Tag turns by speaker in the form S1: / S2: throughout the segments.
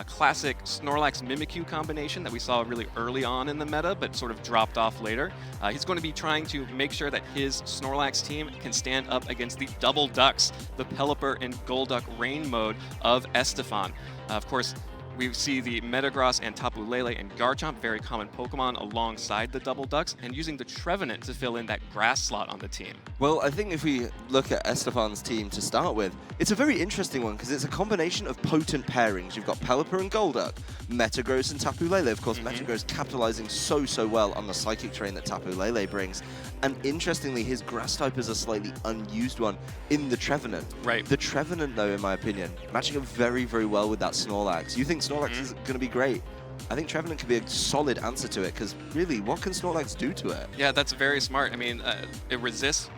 S1: classic Snorlax Mimikyu combination that we saw really early on in the meta, but sort of dropped off later. He's going to be trying to make sure that his Snorlax team can stand up against the Double Ducks, the Pelipper and Golduck Rain mode of Estephan. Of course, we see the Metagross and Tapu Lele and Garchomp, very common Pokemon, alongside the Double Ducks, and using the Trevenant to fill in that grass slot on the team.
S2: Well, I think if we look at Estephan's team to start with, it's a very interesting one because it's a combination of potent pairings. You've got Pelipper and Golduck, Metagross and Tapu Lele. Of course, Metagross capitalizing so well on the Psychic Terrain that Tapu Lele brings. And interestingly, his Grass type is a slightly unused one in the Trevenant.
S1: Right.
S2: The Trevenant, though, in my opinion, matching up very well with that Snorlax. You think Snorlax is going to be great? I think Trevenant could be a solid answer to it, because really, what can Snorlax do to it?
S1: Yeah, that's very smart. I mean, it resists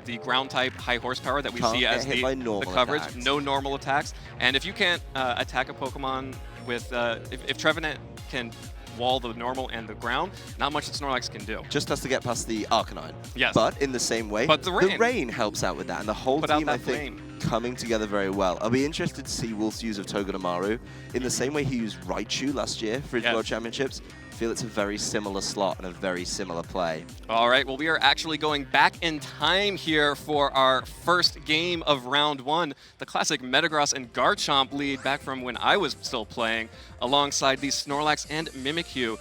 S1: the ground type high horsepower that we see as the coverage.
S2: Attacks.
S1: No normal attacks. And if you can't attack a Pokemon with, if Trevenant can wall the normal and the ground, not much that Snorlax can do.
S2: Just has to get past the Arcanine.
S1: Yes.
S2: But in the same way,
S1: but the rain
S2: helps out with that, and the whole team, I think, coming together very well. I'll be interested to see Wolfe's use of Togedemaru in the same way he used Raichu last year for his World Championships. I feel it's a very similar slot and a very similar play.
S1: All right, well, we are actually going back in time here for our first game of round one. The classic Metagross and Garchomp lead back from when I was still playing, alongside the Snorlax and Mimikyu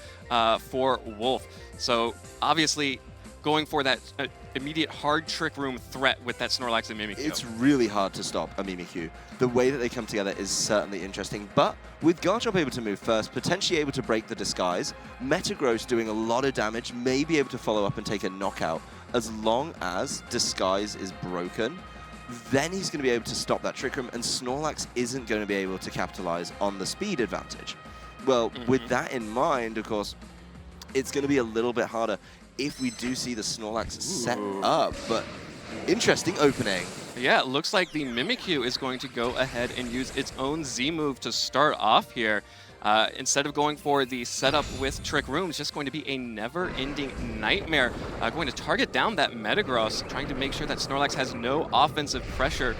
S1: for Wolfe. So obviously going for that immediate hard Trick Room threat with that Snorlax and Mimikyu.
S2: It's really hard to stop a Mimikyu. The way that they come together is certainly interesting, but with Garchomp able to move first, potentially able to break the disguise, Metagross doing a lot of damage, may be able to follow up and take a knockout. As long as disguise is broken, then he's going to be able to stop that Trick Room, and Snorlax isn't going to be able to capitalize on the speed advantage. Well, with that in mind, of course, it's going to be a little bit harder if we do see the Snorlax set up, but interesting opening.
S1: Yeah, it looks like the Mimikyu is going to go ahead and use its own Z move to start off here. Instead of going for the setup with Trick Room, it's just going to be a never-ending nightmare. Going to target down that Metagross, trying to make sure that Snorlax has no offensive pressure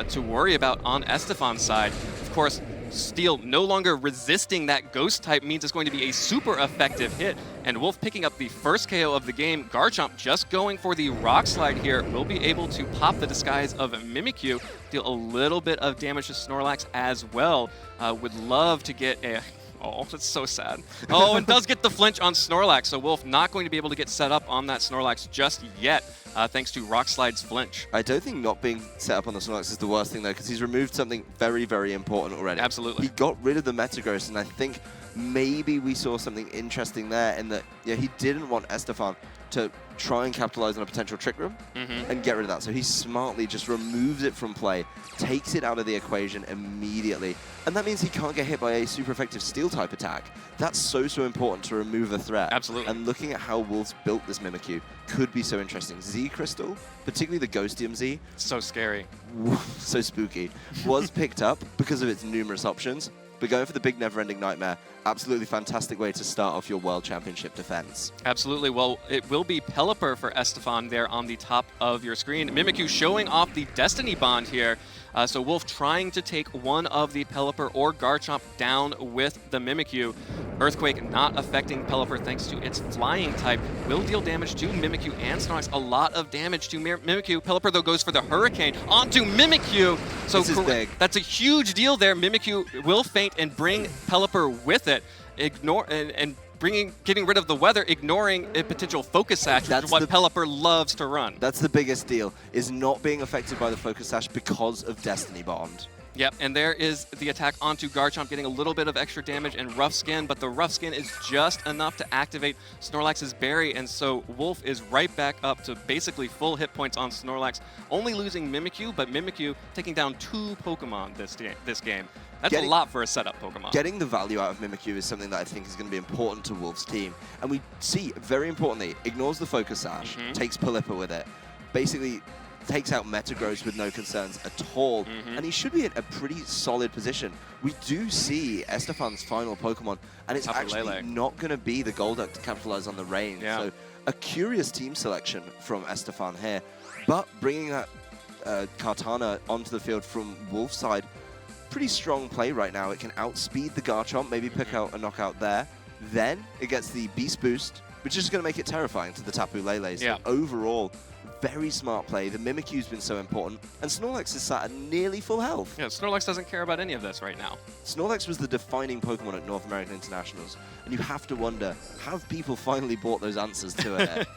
S1: to worry about on Estephan's side. Of course, Steel no longer resisting that Ghost type means it's going to be a super effective hit. And Wolfe picking up the first KO of the game. Garchomp just going for the Rock Slide here will be able to pop the disguise of Mimikyu, deal a little bit of damage to Snorlax as well. Would love to get a... Oh, that's so sad. Oh, and does get the flinch on Snorlax, so Wolfe not going to be able to get set up on that Snorlax just yet, thanks to Rock Slide's flinch.
S2: I don't think not being set up on the Snorlax is the worst thing, though, because he's removed something very important already.
S1: Absolutely.
S2: He got rid of the Metagross, and I think maybe we saw something interesting there in that he didn't want Estephan to try and capitalize on a potential Trick Room and get rid of that. So he smartly just removes it from play, takes it out of the equation immediately. And that means he can't get hit by a super effective Steel type attack. That's so important to remove a threat.
S1: Absolutely.
S2: And looking at how Wolfe's built this Mimikyu could be so interesting. Z Crystal, particularly the Ghostium Z.
S1: So scary.
S2: So spooky. Was picked up because of its numerous options. But going for the big never-ending nightmare, absolutely fantastic way to start off your World Championship defense.
S1: Absolutely. Well, it will be Pelipper for Estephan there on the top of your screen. Mimikyu showing off the Destiny Bond here. So Wolfe trying to take one of the Pelipper or Garchomp down with the Mimikyu. Earthquake not affecting Pelipper thanks to its flying type. Will deal damage to Mimikyu and Snorlax. A lot of damage to Mimikyu. Pelipper, though, goes for the Hurricane onto Mimikyu. So
S2: this is big.
S1: That's a huge deal there. Mimikyu will faint and bring Pelipper with it. Getting rid of the weather, ignoring a potential Focus Sash, which is what Pelipper loves to run.
S2: That's the biggest deal, is not being affected by the Focus Sash because of Destiny Bond.
S1: Yep, and there is the attack onto Garchomp, getting a little bit of extra damage and Rough Skin, but the Rough Skin is just enough to activate Snorlax's Berry, and so Wolfe is right back up to basically full hit points on Snorlax, only losing Mimikyu, but Mimikyu taking down 2 Pokemon this game. That's a lot for a setup Pokemon.
S2: Getting the value out of Mimikyu is something that I think is going to be important to Wolfe's team. And we see, very importantly, ignores the Focus Sash, takes Pelipper with it, basically takes out Metagross with no concerns at all, and he should be in a pretty solid position. We do see Estephan's final Pokemon, and it's actually not going to be the Golduck to capitalize on the rain.
S1: Yeah.
S2: So a curious team selection from Estephan here, but bringing that Kartana onto the field from Wolfe's side, pretty strong play right now. It can outspeed the Garchomp, maybe pick out a knockout there. Then it gets the Beast Boost, which is going to make it terrifying to the Tapu Lele. So overall, very smart play. The Mimikyu's been so important, and Snorlax is sat at nearly full health.
S1: Yeah, Snorlax doesn't care about any of this right now.
S2: Snorlax was the defining Pokemon at North American Internationals, and you have to wonder, have people finally brought those answers to it?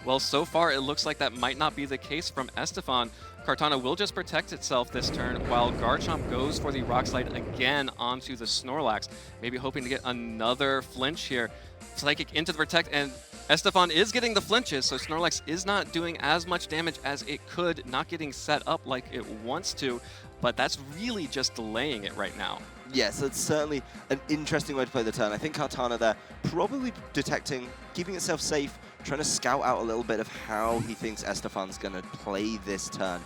S1: Well, so far it looks like that might not be the case from Estephan. Kartana will just protect itself this turn while Garchomp goes for the Rock Slide again onto the Snorlax, maybe hoping to get another flinch here. Psychic into the Protect, and Estephan is getting the flinches, so Snorlax is not doing as much damage as it could, not getting set up like it wants to, but that's really just delaying it right now.
S2: Yes, it's certainly an interesting way to play the turn. I think Kartana there probably detecting, keeping itself safe, trying to scout out a little bit of how he thinks Estephan's going to play this turn,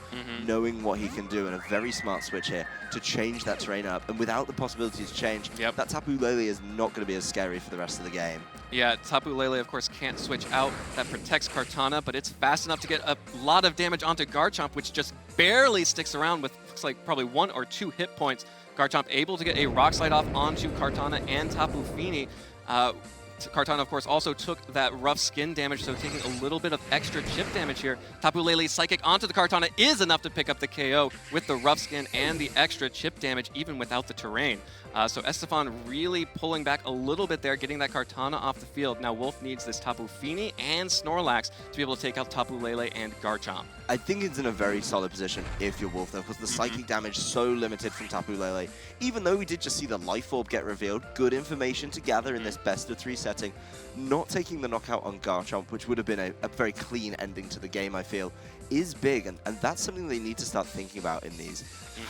S2: knowing what he can do, and a very smart switch here to change that terrain up. And without the possibility to change, that Tapu Lele is not going to be as scary for the rest of the game.
S1: Yeah, Tapu Lele, of course, can't switch out. That protects Kartana, but it's fast enough to get a lot of damage onto Garchomp, which just barely sticks around with, looks like, probably 1 or 2 hit points. Garchomp able to get a Rock Slide off onto Kartana and Tapu Fini. Kartana, of course, also took that rough skin damage, so taking a little bit of extra chip damage here. Tapu Lele's Psychic onto the Kartana is enough to pick up the KO with the rough skin and the extra chip damage, even without the terrain. So Estephan really pulling back a little bit there, getting that Kartana off the field. Now Wolfe needs this Tapu Fini and Snorlax to be able to take out Tapu Lele and Garchomp.
S2: I think it's in a very solid position if you're Wolfe, though, because the psychic damage so limited from Tapu Lele. Even though we did just see the Life Orb get revealed, good information to gather in this best-of-3 setting. Not taking the knockout on Garchomp, which would have been a very clean ending to the game, I feel, is big, and that's something they need to start thinking about in these.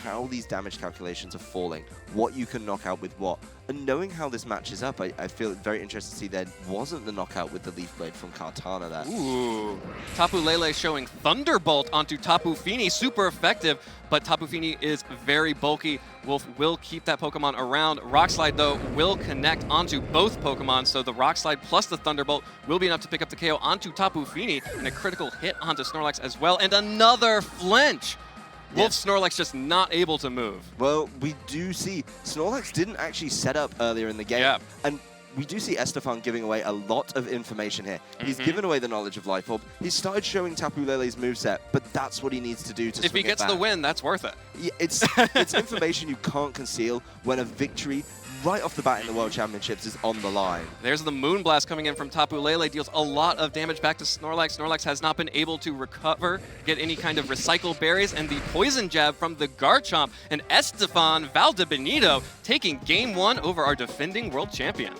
S2: How these damage calculations are falling, what you can knock out with what, and knowing how this matches up, I feel very interested to see there wasn't the knockout with the Leaf Blade from Kartana there.
S1: Ooh, Tapu Lele showing Thunderbolt onto Tapu Fini, super effective, but Tapu Fini is very bulky. Wolfe will keep that Pokemon around. Rock Slide, though, will connect onto both Pokemon, so the Rock Slide plus the Thunderbolt will be enough to pick up the KO onto Tapu Fini, and a critical hit onto Snorlax as well, and another flinch! Wolfe's Snorlax just not able to move.
S2: Well, we do see Snorlax didn't actually set up earlier in the game, and we do see Estephan giving away a lot of information here. He's given away the knowledge of Life Orb. He started showing Tapu Lele's moveset, but that's what he needs to do to swing it back.
S1: If he gets the win, that's worth it.
S2: Yeah, it's information you can't conceal when a victory right off the bat in the World Championships is on the line.
S1: There's the Moonblast coming in from Tapu Lele, deals a lot of damage back to Snorlax. Snorlax has not been able to recover, get any kind of recycle berries, and the Poison Jab from the Garchomp, and Estephan Valdebenito taking Game 1 over our defending world champion.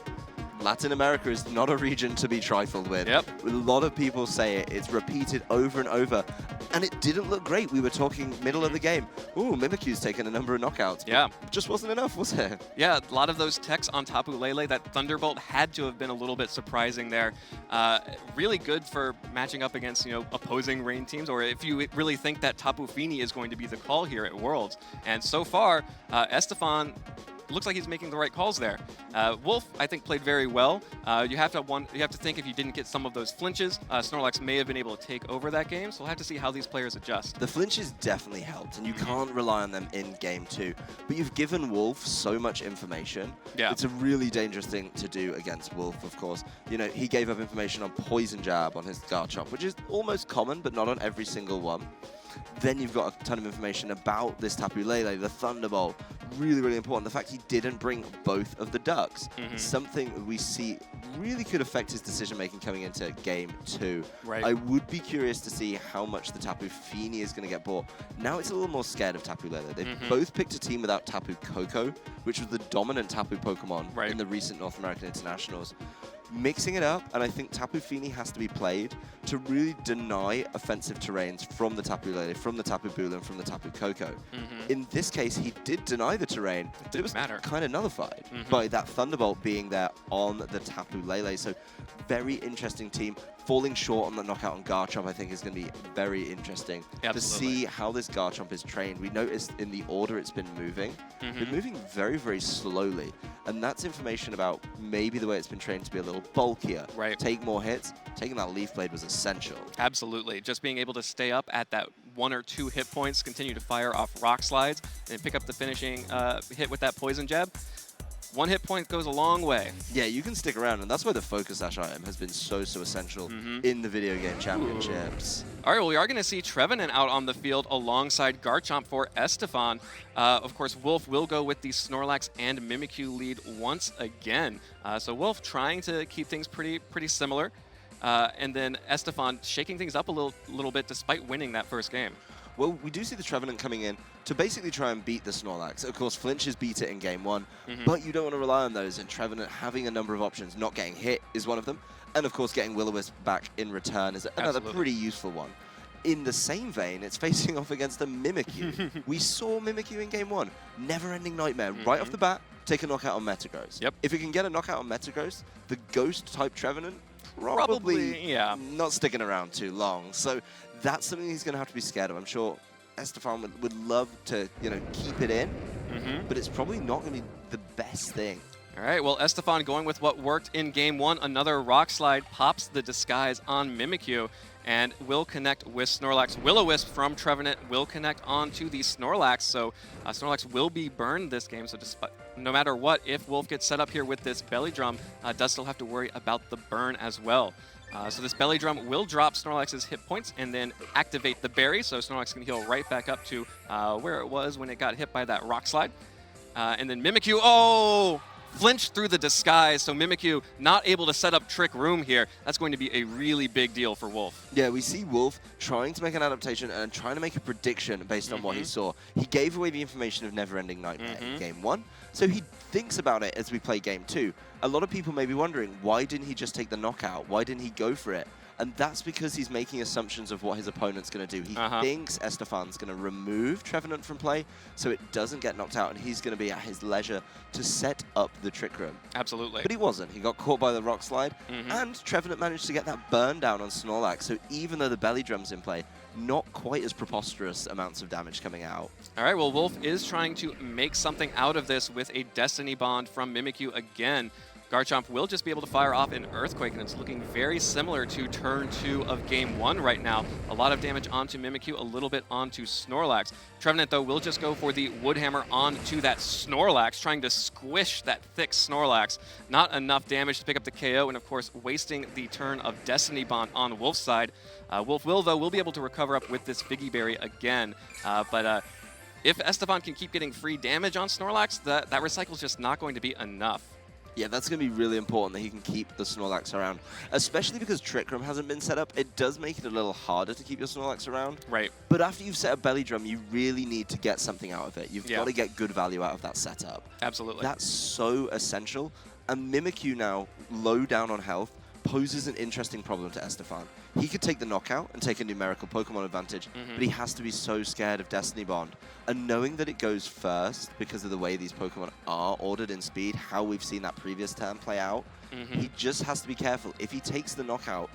S2: Latin America is not a region to be trifled with. A lot of people say it. It's repeated over and over. And it didn't look great. We were talking middle of the game. Ooh, Mimikyu's taken a number of knockouts. Just wasn't enough, was it?
S1: Yeah, a lot of those techs on Tapu Lele. That Thunderbolt had to have been a little bit surprising there. Really good for matching up against, opposing rain teams, or if you really think that Tapu Fini is going to be the call here at Worlds. And so far, Estephan looks like he's making the right calls there. Wolfe, I think, played very well. You have to think if you didn't get some of those flinches, Snorlax may have been able to take over that game. So we'll have to see how these players adjust.
S2: The flinches definitely helped, and you can't rely on them in Game 2. But you've given Wolfe so much information. It's a really dangerous thing to do against Wolfe, of course. He gave up information on Poison Jab on his Garchomp, which is almost common, but not on every single one. Then you've got a ton of information about this Tapu Lele, the Thunderbolt. Really, really important. The fact he didn't bring both of the ducks. Something we see really could affect his decision-making coming into Game 2. I would be curious to see how much the Tapu Fini is going to get bought. Now it's a little more scared of Tapu Lele. They've both picked a team without Tapu Koko, which was the dominant Tapu Pokemon in the recent North American Internationals. Mixing it up, and I think Tapu Fini has to be played to really deny offensive terrains from the Tapu Lele, from the Tapu Bulu, and from the Tapu Koko. In this case, he did deny the terrain, but it was kind of nullified by that Thunderbolt being there on the Tapu Lele. So very interesting team. Falling short on the knockout on Garchomp, I think, is going to be very interesting to see how this Garchomp is trained. We noticed in the order it's been moving. Been moving very, very slowly. And that's information about maybe the way it's been trained to be a little bulkier, take more hits. Taking that Leaf Blade was essential.
S1: Absolutely. Just being able to stay up at that 1 or 2 hit points, continue to fire off rock slides, and pick up the finishing hit with that poison jab. 1 hit point goes a long way.
S2: Yeah, you can stick around, and that's why the focus dash item has been so essential in the video game championships.
S1: All right, well, we are going to see Trevenant out on the field alongside Garchomp for Estephan. Of course, Wolfe will go with the Snorlax and Mimikyu lead once again. So Wolfe trying to keep things pretty similar. And then Estephan shaking things up a little bit despite winning that first game.
S2: Well, we do see the Trevenant coming in to basically try and beat the Snorlax. Of course, Flinch has beat it in game 1, but you don't want to rely on those, and Trevenant having a number of options. Not getting hit is one of them, and of course getting Will-O-Wisp back in return is another pretty useful one. In the same vein, it's facing off against a Mimikyu. We saw Mimikyu in game 1. Never-ending nightmare. Right off the bat, take a knockout on Metagross.
S1: Yep.
S2: If it can get a knockout on Metagross, the Ghost-type Trevenant probably not sticking around too long. So that's something he's going to have to be scared of. I'm sure Estephan would love to, keep it in, but it's probably not going to be the best thing.
S1: All right, well, Estephan going with what worked in game 1. Another Rock Slide pops the disguise on Mimikyu and will connect with Snorlax. Will-O-Wisp from Trevenant will connect onto the Snorlax, so Snorlax will be burned this game. So no matter what, if Wolfe gets set up here with this Belly Drum, does still have to worry about the burn as well. So this Belly Drum will drop Snorlax's hit points and then activate the Berry, so Snorlax can heal right back up to where it was when it got hit by that Rock Slide. And then Mimikyu, flinched through the disguise, so Mimikyu not able to set up Trick Room here. That's going to be a really big deal for Wolfe.
S2: Yeah, we see Wolfe trying to make an adaptation and trying to make a prediction based on what he saw. He gave away the information of Never-Ending Nightmare in game 1, so he thinks about it as we play game 2. A lot of people may be wondering, why didn't he just take the knockout? Why didn't he go for it? And that's because he's making assumptions of what his opponent's going to do. He thinks Estephan's going to remove Trevenant from play so it doesn't get knocked out, and he's going to be at his leisure to set up the Trick Room.
S1: Absolutely.
S2: But he wasn't. He got caught by the Rock Slide, and Trevenant managed to get that burn down on Snorlax. So even though the Belly Drum's in play, not quite as preposterous amounts of damage coming out.
S1: All right, well, Wolfe is trying to make something out of this with a Destiny Bond from Mimikyu again. Garchomp will just be able to fire off an Earthquake, and it's looking very similar to turn 2 of game 1 right now. A lot of damage onto Mimikyu, a little bit onto Snorlax. Trevenant, though, will just go for the Wood Hammer onto that Snorlax, trying to squish that thick Snorlax. Not enough damage to pick up the KO, and of course, wasting the turn of Destiny Bond on Wolfe's side. Wolfe will be able to recover up with this Figgy Berry again, but if Estephan can keep getting free damage on Snorlax, that recycle's just not going to be enough.
S2: Yeah, that's going to be really important that he can keep the Snorlax around, especially because Trick Room hasn't been set up. It does make it a little harder to keep your Snorlax around.
S1: Right.
S2: But after you've set a Belly Drum, you really need to get something out of it. You've got to get good value out of that setup.
S1: Absolutely.
S2: That's so essential. And Mimikyu now, low down on health, poses an interesting problem to Estephan. He could take the knockout and take a numerical Pokemon advantage, but he has to be so scared of Destiny Bond. And knowing that it goes first because of the way these Pokemon are ordered in speed, how we've seen that previous turn play out, he just has to be careful. If he takes the knockout,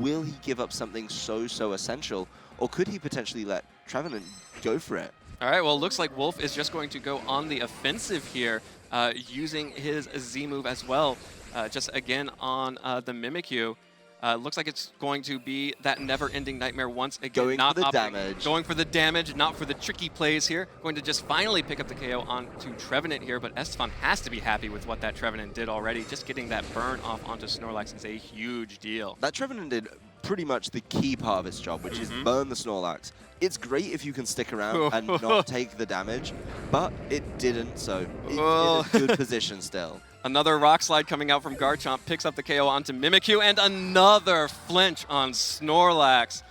S2: will he give up something so essential, or could he potentially let Trevenant go for it?
S1: All right, well, looks like Wolfe is just going to go on the offensive here, using his Z move as well. Just again on the Mimikyu. Looks like it's going to be that never-ending nightmare once again.
S2: Going for the damage.
S1: Going for the damage, not for the tricky plays here. Going to just finally pick up the KO onto Trevenant here, but Estephan has to be happy with what that Trevenant did already. Just getting that burn off onto Snorlax is a huge deal.
S2: That Trevenant did pretty much the key part of its job, which is burn the Snorlax. It's great if you can stick around and not take the damage, but it didn't, so it's in a good position still.
S1: Another Rock Slide coming out from Garchomp, picks up the KO onto Mimikyu, and another flinch on Snorlax.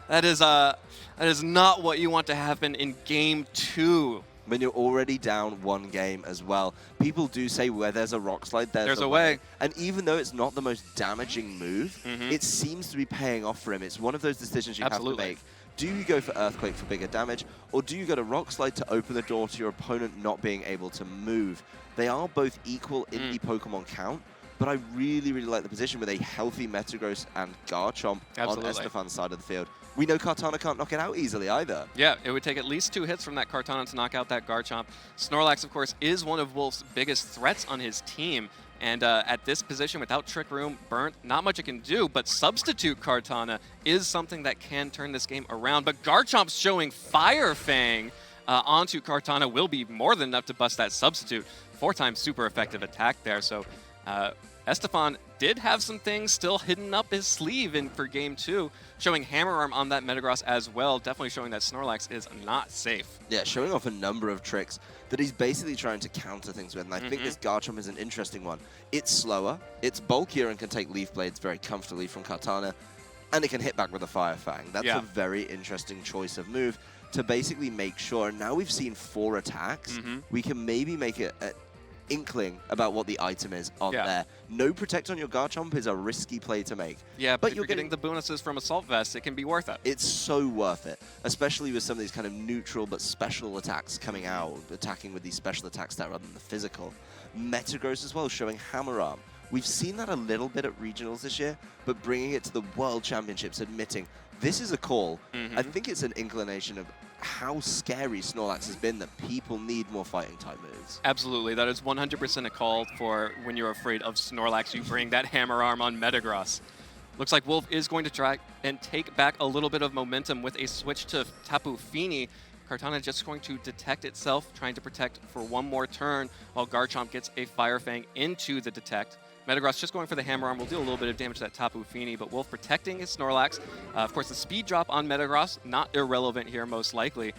S1: That is not what you want to happen in Game 2.
S2: When you're already down 1 game as well. People do say where there's a Rock Slide, there's a way. And even though it's not the most damaging move, it seems to be paying off for him. It's one of those decisions you have to make. Do you go for Earthquake for bigger damage, or do you go to Rock Slide to open the door to your opponent not being able to move? They are both equal in the Pokemon count, but I really like the position with a healthy Metagross and Garchomp on Estephan's side of the field. We know Kartana can't knock it out easily either.
S1: Yeah, it would take at least 2 hits from that Kartana to knock out that Garchomp. Snorlax, of course, is one of Wolfe's biggest threats on his team, And at this position, without Trick Room burnt, not much it can do, but Substitute Kartana is something that can turn this game around. But Garchomp's showing Fire Fang onto Kartana will be more than enough to bust that Substitute. 4x super effective attack there. So Estephan did have some things still hidden up his sleeve for Game 2, showing Hammer Arm on that Metagross as well, definitely showing that Snorlax is not safe.
S2: Yeah, showing off a number of tricks that he's basically trying to counter things with, and I think this Garchomp is an interesting one. It's slower, it's bulkier, and can take Leaf Blades very comfortably from Kartana, and it can hit back with a Fire Fang. That's a very interesting choice of move to basically make sure, and now we've seen 4 attacks, we can maybe make it inkling about what the item is on there. No Protect on your Garchomp is a risky play to make.
S1: Yeah, but you're getting the bonuses from Assault Vest, it can be worth it.
S2: It's so worth it, especially with some of these kind of neutral but special attacks coming out, attacking with these special attacks that rather than the physical. Metagross as well, showing Hammer Arm. We've seen that a little bit at regionals this year, but bringing it to the World Championships, admitting this is a call. I think it's an inclination of how scary Snorlax has been that people need more fighting type moves.
S1: Absolutely, that is 100% a call for when you're afraid of Snorlax, you bring that Hammer Arm on Metagross. Looks like Wolfe is going to try and take back a little bit of momentum with a switch to Tapu Fini. Kartana just going to detect itself, trying to protect for one more turn, while Garchomp gets a Fire Fang into the detect. Metagross just going for the Hammer Arm will do a little bit of damage to that Tapu Fini, but Wolfe protecting his Snorlax. Of course, the speed drop on Metagross, not irrelevant here most likely.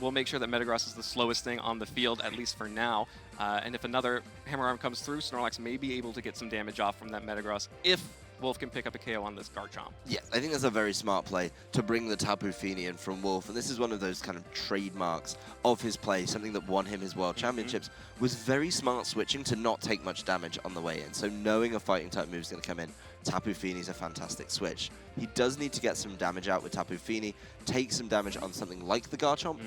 S1: We'll make sure that Metagross is the slowest thing on the field, at least for now. And if another Hammer Arm comes through, Snorlax may be able to get some damage off from that Metagross if Wolfe can pick up a KO on this Garchomp.
S2: Yeah, I think that's a very smart play to bring the Tapu Fini in from Wolfe, and this is one of those kind of trademarks of his play, something that won him his World Championships, was very smart switching to not take much damage on the way in. So knowing a fighting type move is going to come in, Tapu Fini is a fantastic switch. He does need to get some damage out with Tapu Fini, take some damage on something like the Garchomp,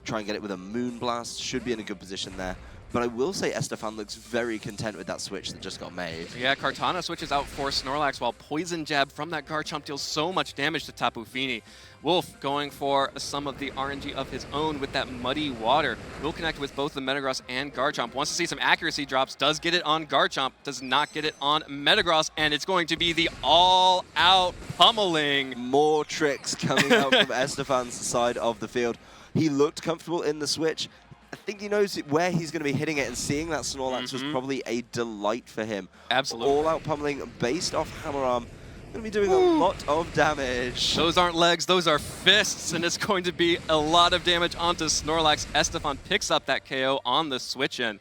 S2: try and get it with a Moonblast, should be in a good position there. But I will say Estephan looks very content with that switch that just got made.
S1: Yeah, Kartana switches out for Snorlax while Poison Jab from that Garchomp deals so much damage to Tapu Fini. Wolfe going for some of the RNG of his own with that Muddy Water. Will connect with both the Metagross and Garchomp. Wants to see some accuracy drops, does get it on Garchomp, does not get it on Metagross, and it's going to be the all-out pummeling.
S2: More tricks coming out from Estephan's side of the field. He looked comfortable in the switch. I think he knows where he's going to be hitting it, and seeing that Snorlax was probably a delight for him.
S1: Absolutely.
S2: All-out pummeling based off Hammer Arm. Going to be doing a lot of damage.
S1: Those aren't legs, those are fists, and it's going to be a lot of damage onto Snorlax. Estephan picks up that KO on the switch-in.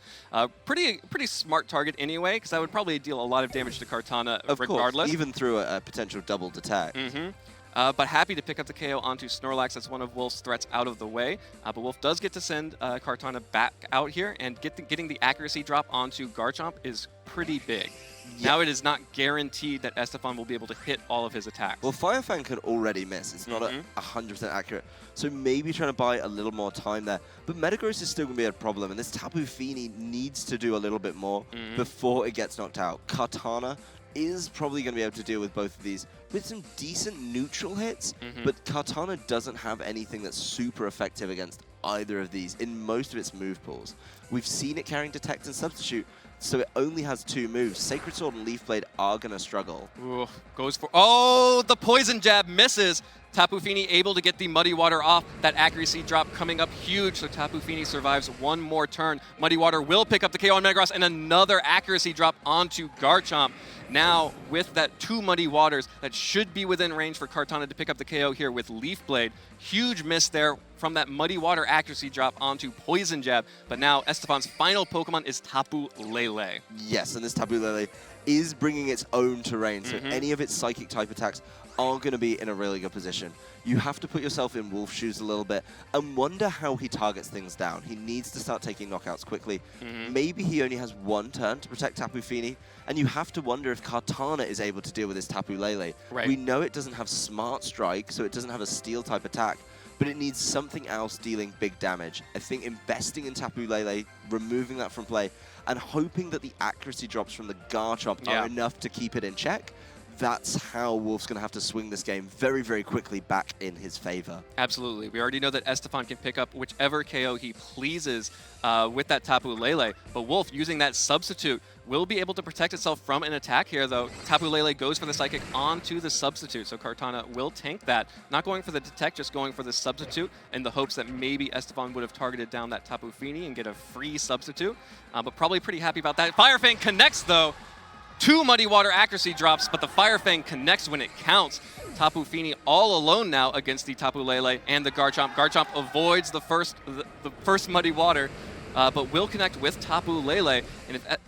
S1: Pretty smart target anyway, because that would probably deal a lot of damage to Kartana regardless.
S2: Course, even through a potential doubled attack.
S1: But happy to pick up the KO onto Snorlax. That's one of Wolfe's threats out of the way. But Wolfe does get to send Kartana back out here, and getting the accuracy drop onto Garchomp is pretty big. Yeah. Now it is not guaranteed that Estephan will be able to hit all of his attacks.
S2: Well, Fire Fang can already miss. It's not 100% accurate. So maybe trying to buy a little more time there. But Metagross is still going to be a problem, and this Tapu Fini needs to do a little bit more before it gets knocked out. Kartana is probably going to be able to deal with both of these with some decent neutral hits, but Kartana doesn't have anything that's super effective against either of these in most of its move pools. We've seen it carrying Detect and Substitute, so it only has 2 moves. Sacred Sword and Leaf Blade are going to struggle.
S1: Ooh, goes for... Oh, the Poison Jab misses! Tapu Fini able to get the Muddy Water off. That accuracy drop coming up huge, so Tapu Fini survives one more turn. Muddy Water will pick up the KO on Metagross, and another accuracy drop onto Garchomp. Now, with that 2 Muddy Waters, that should be within range for Kartana to pick up the KO here with Leaf Blade. Huge miss there from that Muddy Water accuracy drop onto Poison Jab. But now, Estephan's final Pokemon is Tapu Lele.
S2: Yes, and this Tapu Lele is bringing its own terrain, so any of its Psychic type attacks are going to be in a really good position. You have to put yourself in Wolfe's shoes a little bit and wonder how he targets things down. He needs to start taking knockouts quickly. Maybe he only has 1 turn to protect Tapu Fini, and you have to wonder if Kartana is able to deal with this Tapu Lele.
S1: Right.
S2: We know it doesn't have Smart Strike, so it doesn't have a Steel type attack, but it needs something else dealing big damage. I think investing in Tapu Lele, removing that from play, and hoping that the accuracy drops from the Garchomp are enough to keep it in check. that's how Wolfe's going to have to swing this game very, very quickly back in his favor.
S1: Absolutely. We already know that Estephan can pick up whichever KO he pleases with that Tapu Lele, but Wolfe, using that substitute, will be able to protect itself from an attack here, though. Tapu Lele goes for the Psychic onto the substitute, so Kartana will tank that. Not going for the Detect, just going for the substitute in the hopes that maybe Estephan would have targeted down that Tapu Fini and get a free substitute, but probably pretty happy about that. Fire Fang connects, though. 2 Muddy Water accuracy drops, but the Fire Fang connects when it counts. Tapu Fini all alone now against the Tapu Lele and the Garchomp. Garchomp avoids the first Muddy Water, but will connect with Tapu Lele.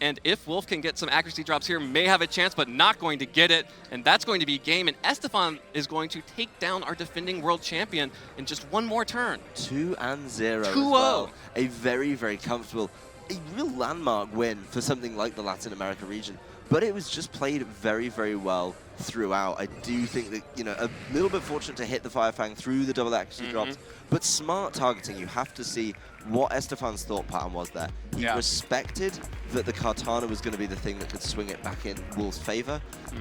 S1: And if Wolfe can get some accuracy drops here, may have a chance, but not going to get it. And that's going to be game. And Estephan is going to take down our defending world champion in just one more turn.
S2: 2-0 as
S1: 2-0.
S2: well. A very, very comfortable, a real landmark win for something like the Latin America region. But it was just played very, very well throughout. I do think that, you know, a little bit fortunate to hit the Fire Fang through the double accuracy drops, but smart targeting. You have to see what Estephan's thought pattern was there. He respected that the Kartana was going to be the thing that could swing it back in Wolfe's favor,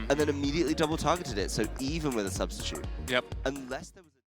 S2: and then immediately double targeted it, so even with a substitute.
S1: Yep.
S2: Unless there was